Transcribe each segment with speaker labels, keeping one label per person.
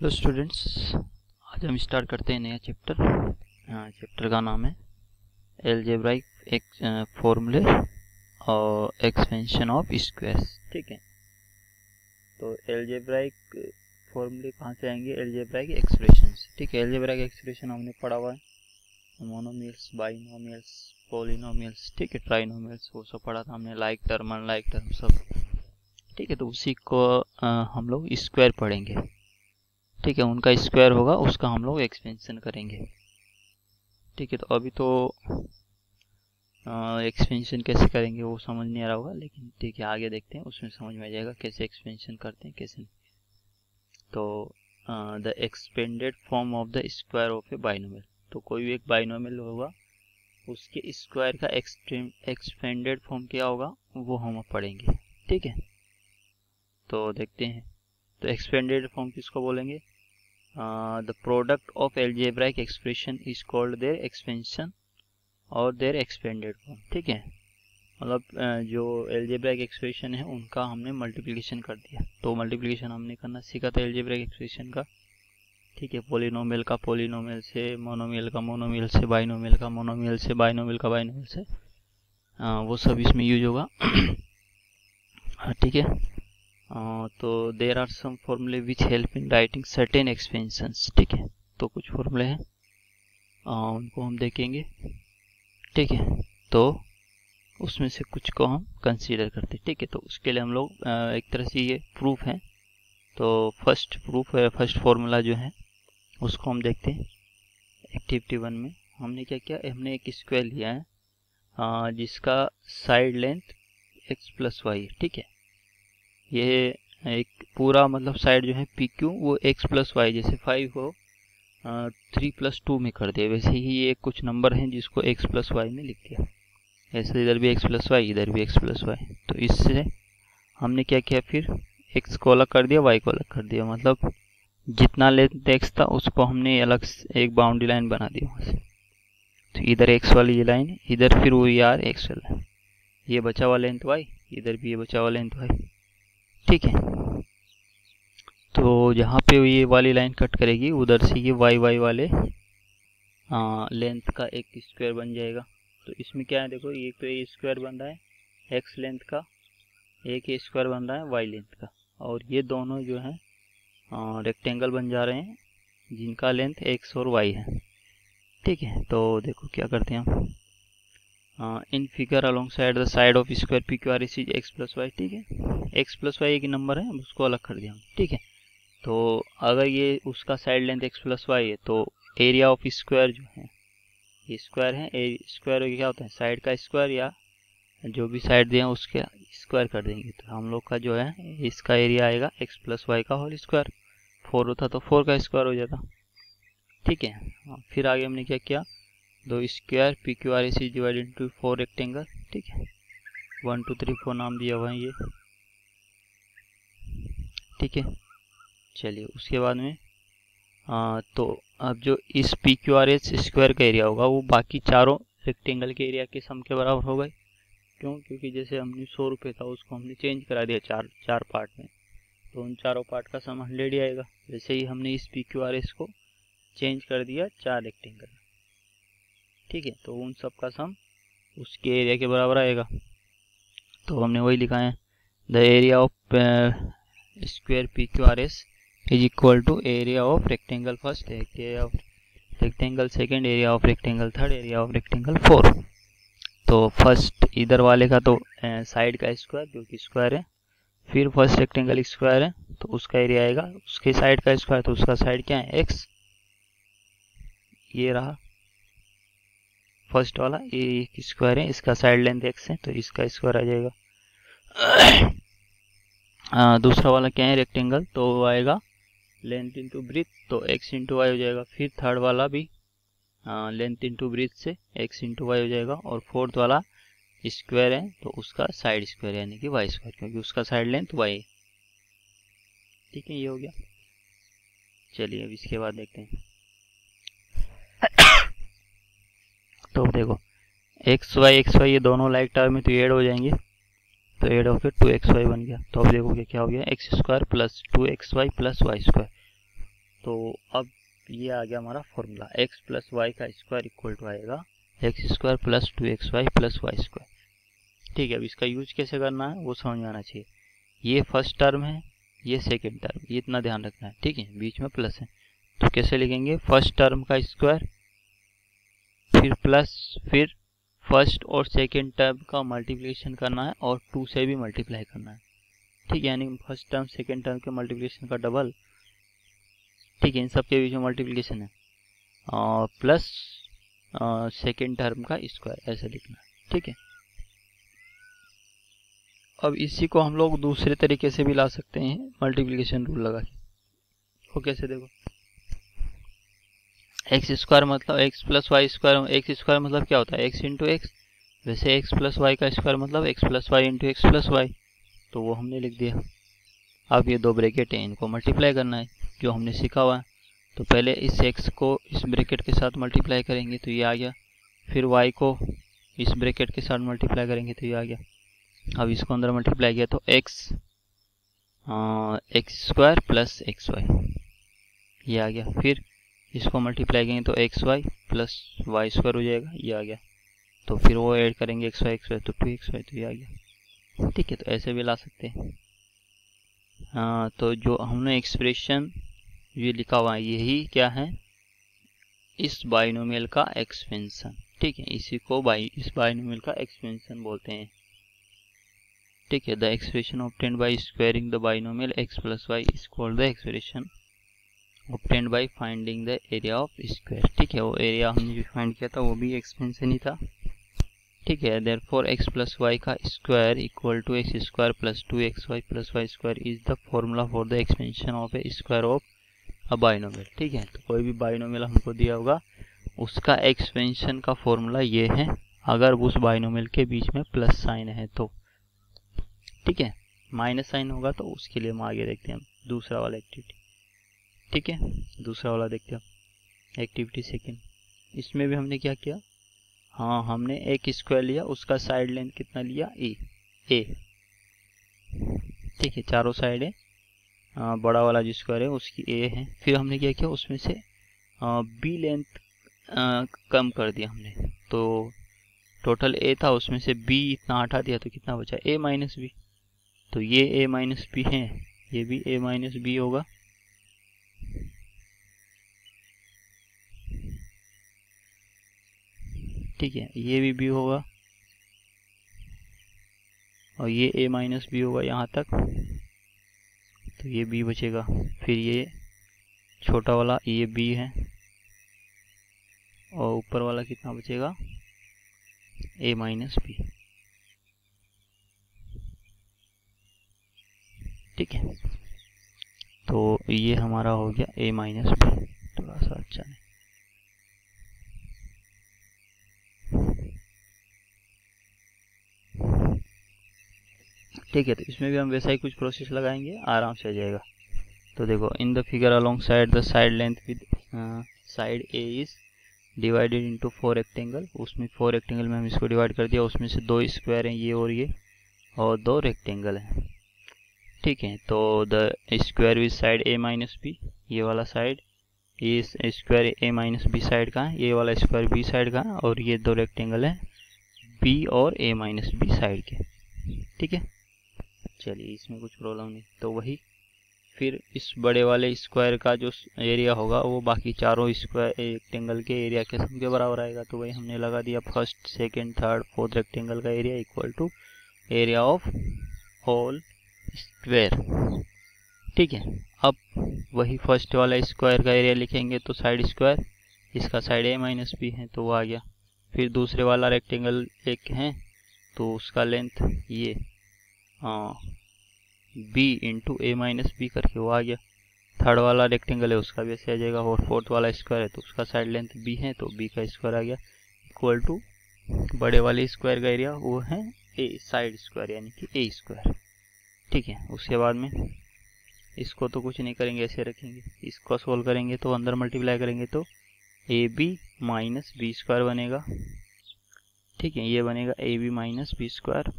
Speaker 1: Hello students, आज हम start करते हैं नया चैप्टर। चैप्टर का नाम है अलजेब्राइक फॉर्मूले और एक्सपेंशन ऑफ स्क्वायर्स। ठीक है, तो अलजेब्राइक फॉर्मूले कहाँ से आएंगे? Algebraic expression. ठीक है, अलजेब्राइक एक्सप्रेशन हमने पढ़ा हुआ है, मोनोमियल्स, बाइनोमियल्स, पॉलिनोमियल्स, ठीक है, ट्राइनोमियल्स, वो सब पढ़ा था हमने, लाइक टर्म, अनलाइक टर्म सब। ठीक है, तो उसी को हम लोग स्क्वायर पढ़ेंगे। ठीक है, उनका स्क्वायर होगा, उसका हम लोग एक्सपेंशन करेंगे। ठीक है, तो अभी तो एक्सपेंशन कैसे करेंगे वो समझ नहीं आ रहा होगा, लेकिन ठीक है आगे देखते हैं, उसमें समझ में आ जाएगा कैसे एक्सपेंशन करते हैं कैसे नहीं। तो the expanded form of the square of A binomial, तो कोई भी एक बाइनोमियल होगा उसके स्क्वायर का एक्सपेंडेड फॉर्म क्या होगा वो हम पढ़ेंगे। ठीक है, तो देखते हैं। तो एक्सपेंडेड फॉर्म किसको बोलेंगे? The product of algebraic expression is called their expansion और their expanded form। ठीक है, मतलब जो algebraic expression है उनका हमने मल्टीप्लिकेशन कर दिया। तो मल्टीप्लिकेशन हमने करना सीखा था algebraic expression का। ठीक है, पोलिनोमियल का पोलिनोमियल से, मोनोमियल का मोनोमियल से, बाइनोमियल का मोनोमियल से, बाइनोमियल का बाइनोमियल से, वो सब इसमें यूज होगा। ठीक है, तो देर आर सम फॉर्मूले which help in writing certain expansions. ठीक है, तो कुछ फॉर्मूले हैं उनको हम देखेंगे। ठीक है, तो उसमें से कुछ को हम कंसीडर करते हैं। ठीक है, तो उसके लिए हम लोग एक तरह से ये प्रूफ है। तो फर्स्ट प्रूफ है, फर्स्ट फॉर्मूला जो है उसको हम देखते हैं। एक्टिविटी 1 में हमने क्या किया, हमने एक स्क्वायर लिया है जिसका side length x plus y है। ठीक है, ये एक पूरा मतलब साइड जो है पी क्यू वो x प्लस वाई, जैसे 5 को 3 प्लस 2 में कर दिया, वैसे ही ये कुछ नंबर हैं जिसको x प्लस वाई में लिख दिया। ऐसे इधर भी x प्लस वाई, इधर भी x प्लस वाई। तो इससे हमने क्या किया, फिर x को अलग कर दिया, y को अलग कर दिया, मतलब जितना लेंथ x था उसको हमने अलग एक बाउंड्री लाइन बना दी वहाँ से। तो इधर x वाली ये लाइन, इधर फिर वो यार x वाला, ये बचा हुआ लेंथ y, इधर भी ये बचा हुआ लेंथ y। ठीक है, तो जहाँ पे ये वाली लाइन कट करेगी उधर से ये वाई वाई वाले लेंथ का एक स्क्वायर बन जाएगा। तो इसमें क्या है, देखो ये तो ये स्क्वायर बन रहा है एक्स लेंथ का, एक ये स्क्वायर बन रहा है वाई लेंथ का, और ये दोनों जो है रेक्टेंगल बन जा रहे हैं जिनका लेंथ एक्स और वाई है। ठीक है, तो देखो क्या करते हैं हम, in figure alongside the side of square P Q R is x plus y. ठीक है, एक्स प्लस वाई एक नंबर है, उसको अलग कर दिया हम। ठीक है, तो अगर ये उसका side length x plus y है तो एरिया ऑफ स्क्वायर जो है, ये स्क्वायर है, स्क्वायर क्या होता है, साइड का स्क्वायर या जो भी साइड दिए उसके स्क्वायर कर देंगे। तो हम लोग का जो है इसका एरिया आएगा एक्स प्लस वाई का होल स्क्वायर। 4 होता तो 4 का स्क्वायर हो जाता। ठीक है, फिर आगे हमने क्या किया, दो square P Q R is divided into 4 rectangle. ठीक है, 1 2 3 4 नाम दिया हुआ है ये। ठीक है, चलिए उसके बाद में तो अब जो इस P Q R S square का एरिया होगा वो बाकी चारों रेक्टेंगल के एरिया के सम के बराबर होगा। क्यों? क्योंकि जैसे हमने 100 रुपये था उसको हमने चेंज करा दिया चार पार्ट में, तो उन चारों पार्ट का सम 100 ही आएगा। वैसे ही हमने इस पी क्यू आर एस को चेंज कर दिया 4 रेक्टेंगल। ठीक है, तो उन सब का सम उसके एरिया के बराबर आएगा। तो हमने वही लिखा है, the area of square P Q R S is equal to area of rectangle first, area of rectangle second, area of rectangle third, area of rectangle fourth. तो फर्स्ट इधर वाले का तो साइड का स्क्वायर क्योंकि स्क्वायर है, फिर first rectangle square है तो उसका एरिया आएगा, उसके साइड का स्क्वायर तो उसका साइड क्या है एक्स, ये रहा फर्स्ट वाला, ये स्क्वायर है, इसका साइड लेंथ एक्स है तो इसका स्क्वायर आ जाएगा। दूसरा वाला क्या है रेक्टेंगल, तो वो आएगा लेंथ इंटू ब्रीथ, तो एक्स इंटू वाई हो जाएगा। फिर थर्ड वाला भी लेंथ इंटू ब्रीथ से एक्स इंटू वाई हो जाएगा, और फोर्थ वाला स्क्वायर है तो उसका साइड स्क्वायर यानी कि वाई स्क्वायर, क्योंकि उसका साइड लेंथ वाई है। ठीक है, ये हो गया। चलिए अब इसके बाद देखते हैं। तो देखो एक्स वाई ये दोनों लाइक टर्म में तो ऐड हो जाएंगे, तो ऐड होकर 2xy बन गया। तो अब देखोगे क्या हो गया, x square plus 2xy plus y square, तो अब ये आ गया हमारा फॉर्मूला, x प्लस वाई का स्क्वायर इक्वल टू आएगा x square plus 2xy plus y square. ठीक है, अब इसका यूज कैसे करना है वो समझ में आना चाहिए। ये फर्स्ट टर्म है, ये सेकेंड टर्म, ये इतना ध्यान रखना है। ठीक है, बीच में प्लस है तो कैसे लिखेंगे, फर्स्ट टर्म का स्क्वायर फिर प्लस, फिर फर्स्ट और सेकेंड टर्म का मल्टीप्लिकेशन करना है और 2 से भी मल्टीप्लाई करना है। ठीक है, यानी फर्स्ट टर्म सेकेंड टर्म के मल्टीप्लिकेशन का डबल। ठीक है, इन सब के बीच में मल्टीप्लिकेशन है प्लस सेकेंड टर्म का स्क्वायर, ऐसे लिखना है। ठीक है, अब इसी को हम लोग दूसरे तरीके से भी ला सकते हैं, मल्टीप्लिकेशन रूल लगा के। वो कैसे, देखो एक्स स्क्वायर मतलब x plus y square, x square मतलब क्या होता है एक्स इंटू एक्स, वैसे एक्स प्लस वाई का स्क्वायर मतलब x plus y into x plus y, तो वो हमने लिख दिया। अब ये 2 ब्रैकेट है, इनको मल्टीप्लाई करना है जो हमने सीखा हुआ है। तो पहले इस एक्स को इस ब्रैकेट के साथ मल्टीप्लाई करेंगे तो ये आ गया, फिर वाई को इस ब्रैकेट के साथ मल्टीप्लाई करेंगे तो ये आ गया। अब इसको अंदर मल्टीप्लाई किया तो x square plus x y ये आ गया, फिर इसको मल्टीप्लाई करेंगे तो x y plus y square हो जाएगा, ये आ गया। तो फिर वो ऐड करेंगे एक्स वाई तो 2xy, तो ये आ गया। ठीक है, तो ऐसे भी ला सकते हैं। तो जो हमने एक्सप्रेशन ये लिखा हुआ है यही क्या है, इस बाइनोमियल का एक्सपेंशन। ठीक है, इसी को इस बाइनोमियल का एक्सपेंशन बोलते हैं। ठीक है, the expression obtained by squaring the binomial x plus y is called the expression obtained by finding the area of square. ठीक है, वो एरिया हमने जो फाइंड किया था वो भी एक्सपेंशन ही था। ठीक है, देयरफॉर x प्लस वाई का square equal to x square plus 2xy plus y square is the formula for the expansion of a square of a binomial. ठीक है, तो कोई भी बाइनोमियल हमको दिया होगा उसका एक्सपेंशन का फॉर्मूला ये है, अगर उस बाइनोमियल के बीच में प्लस साइन है तो। ठीक है, माइनस साइन होगा तो उसके लिए हम आगे देखते हैं दूसरा वाला एक्टिविटी। ठीक है, दूसरा वाला देखते हैं एक्टिविटी सेकेंड। इसमें भी हमने क्या किया, हाँ हमने एक स्क्वायर लिया, उसका साइड लेंथ कितना लिया ए। ठीक है, चारों साइड है, बड़ा वाला जो स्क्वायर है उसकी ए है। फिर हमने क्या किया, उसमें से बी लेंथ कम कर दिया हमने, तो टोटल ए था उसमें से बी इतना हटा दिया तो कितना बचा ए माइनस बी। तो ये ए माइनस बी है, ये भी ए माइनस बी होगा। ठीक है, ये भी बी होगा और ये ए माइनस बी होगा यहाँ तक, तो ये बी बचेगा। फिर ये छोटा वाला ये बी है और ऊपर वाला कितना बचेगा ए माइनस बी। ठीक है, तो ये हमारा हो गया ए माइनस बी, थोड़ा सा अच्छा है। ठीक है, तो इसमें भी हम वैसा ही कुछ प्रोसेस लगाएंगे, आराम से आ जाएगा। तो देखो, in the figure alongside the side length with side A is divided into 4 rectangle. उसमें 4 रेक्टेंगल में हम इसको डिवाइड कर दिया, उसमें से 2 स्क्वायर हैं ये और 2 रेक्टेंगल हैं। ठीक है, तो the square with side a minus b, ये वाला साइड, ये square a minus b side का है, ये वाला स्क्वायर बी साइड का है, और ये 2 रेक्टेंगल हैं बी और ए माइनस बी साइड के। ठीक है, चलिए इसमें कुछ प्रॉब्लम नहीं। तो वही फिर इस बड़े वाले स्क्वायर का जो एरिया होगा वो बाकी चारों स्क्वायर रेक्टेंगल के एरिया के सम के बराबर आएगा। तो वही हमने लगा दिया, first second third fourth rectangle का area equal to area of whole square. ठीक है, अब वही फर्स्ट वाला स्क्वायर का एरिया लिखेंगे तो साइड स्क्वायर, इसका साइड ए माइनस बी है तो वो आ गया। फिर दूसरे वाला रेक्टेंगल एक है तो उसका लेंथ ये B into a minus B करके वो आ गया। थर्ड वाला रेक्टेंगल है उसका भी ऐसे आ जाएगा, और फोर्थ वाला स्क्वायर है तो उसका साइड लेंथ बी है तो बी का स्क्वायर आ गया इक्वल टू बड़े वाले स्क्वायर का एरिया वो है ए साइड स्क्वायर यानी कि ए स्क्वायर। ठीक है, उसके बाद में इसको तो कुछ नहीं करेंगे, ऐसे रखेंगे। इसको सोल्व करेंगे तो अंदर मल्टीप्लाई करेंगे तो a b minus b square बनेगा। ठीक है, ये बनेगा a b minus b square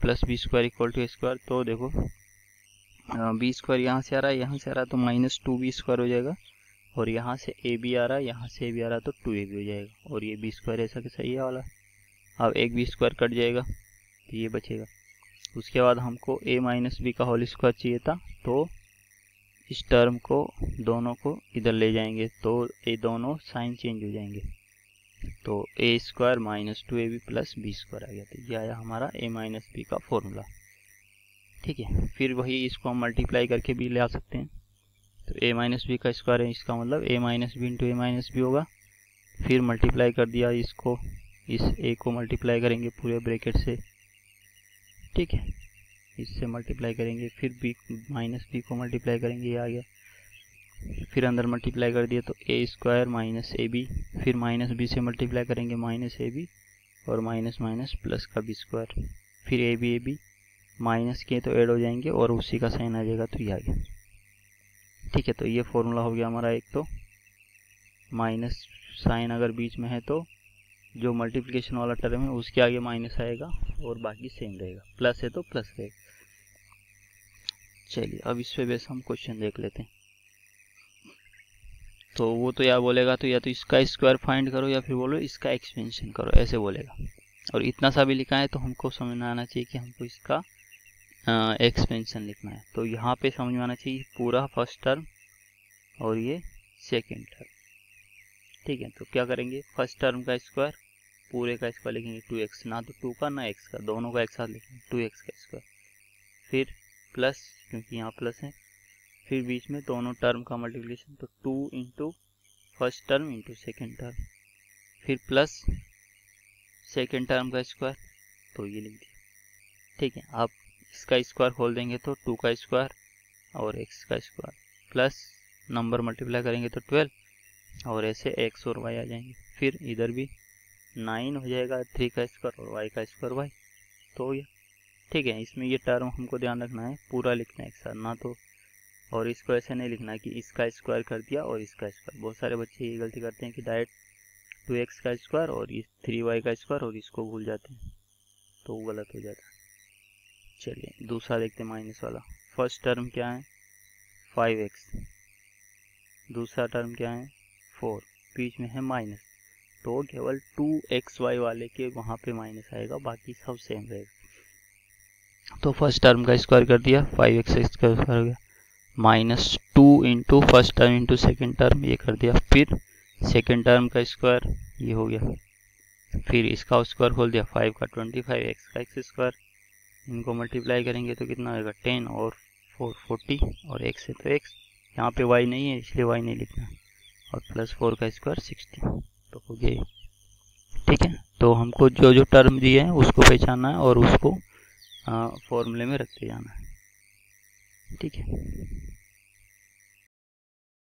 Speaker 1: plus B square equal to a square. तो देखो बी स्क्वायर यहाँ से आ रहा है, यहाँ से आ रहा है तो माइनस 2b स्क्वायर हो जाएगा और यहाँ से ए बी आ रहा है, यहाँ से ए बी आ रहा है, तो 2ab हो जाएगा। और ये बी स्क्वायर ऐसा कैसा ये वाला, अब एक बी स्क्वायर कट जाएगा तो ये बचेगा। उसके बाद हमको a माइनस बी का होल स्क्वायर चाहिए था, तो इस टर्म को दोनों को इधर ले जाएंगे तो ये दोनों साइन चेंज हो जाएंगे, तो A square minus 2ab plus B square आ गया। तो ये आया हमारा a माइनस बी का फॉर्मूला। ठीक है, फिर वही इसको हम मल्टीप्लाई करके भी ले आ सकते हैं। तो a माइनस बी का स्क्वायर है, इसका मतलब a minus b into a minus b होगा। फिर मल्टीप्लाई कर दिया इसको, इस a को मल्टीप्लाई करेंगे पूरे ब्रैकेट से, ठीक है, इससे मल्टीप्लाई करेंगे, फिर b माइनस बी को मल्टीप्लाई करेंगे, ये आ गया। फिर अंदर मल्टीप्लाई कर दिया तो a square minus a b, फिर माइनस बी से मल्टीप्लाई करेंगे माइनस ए बी, और माइनस माइनस प्लस का बी स्क्वायर, फिर ए बी माइनस के तो ऐड हो जाएंगे और उसी का साइन आ जाएगा, तो ये आ गया। ठीक है, तो ये फॉर्मूला हो गया हमारा। एक तो माइनस साइन अगर बीच में है तो जो मल्टीप्लिकेशन वाला टर्म है उसके आगे माइनस आएगा और बाकी सेम रहेगा, प्लस है तो प्लस रहेगा। चलिए अब इस पे बेस हम क्वेश्चन देख लेते हैं। तो वो तो या बोलेगा तो या तो इसका स्क्वायर फाइंड करो या फिर बोलो इसका एक्सपेंशन करो, ऐसे बोलेगा। और इतना सा भी लिखा है तो हमको समझ में आना चाहिए कि हमको इसका एक्सपेंशन लिखना है। तो यहाँ पे समझ में आना चाहिए पूरा फर्स्ट टर्म और ये सेकेंड टर्म। ठीक है, तो क्या करेंगे, फर्स्ट टर्म का स्क्वायर पूरे का स्क्वायर लिखेंगे 2x, ना तो 2 का ना x का, दोनों का एक साथ लिखेंगे 2x का स्क्वायर, फिर प्लस क्योंकि यहाँ प्लस है, फिर बीच में दोनों टर्म का मल्टीप्लिकेशन, तो 2 into first term into second term, फिर प्लस सेकेंड टर्म का स्क्वायर, तो ये लिख दिया। ठीक है, आप इसका स्क्वायर खोल देंगे तो 2 का स्क्वायर और x का स्क्वायर, प्लस नंबर मल्टीप्लाई करेंगे तो 12, और ऐसे x और y आ जाएंगे। फिर इधर भी 9 हो जाएगा, 3 का स्क्वायर और y का स्क्वायर y, तो ये ठीक है। इसमें ये टर्म हमको ध्यान रखना है, पूरा लिखना है एक साथ, ना तो और इसको ऐसे नहीं लिखना है कि इसका स्क्वायर कर दिया और इसका स्क्वायर। बहुत सारे बच्चे ये गलती करते हैं कि डायरेक्ट 2x का स्क्वायर और इस 3y का स्क्वायर और इसको भूल जाते हैं, तो वो गलत हो जाता है। चलिए दूसरा देखते हैं, माइनस वाला। फर्स्ट टर्म क्या है 5x, दूसरा टर्म क्या है 4, बीच में है माइनस, तो केवल 2xy वाले के वहाँ पे माइनस आएगा, बाकी सब सेम रहेगा। तो फर्स्ट टर्म का स्क्वायर कर दिया, 5x का स्क्वायर हो गया, minus 2 into first term into second term, ये कर दिया, फिर सेकेंड टर्म का स्क्वायर ये हो गया, फिर इसका स्क्वायर खोल दिया, 5 का 25, x का x स्क्वायर, इनको मल्टीप्लाई करेंगे तो कितना आएगा 10 और 4 40, और x है तो x, यहाँ पे y नहीं है इसलिए y नहीं लिखना, और प्लस 4 का स्क्वायर 60, तो हो गया। ठीक है, तो हमको जो जो टर्म दिए हैं उसको पहचानना है और उसको फॉर्मूले में रखते जाना है। ठीक है।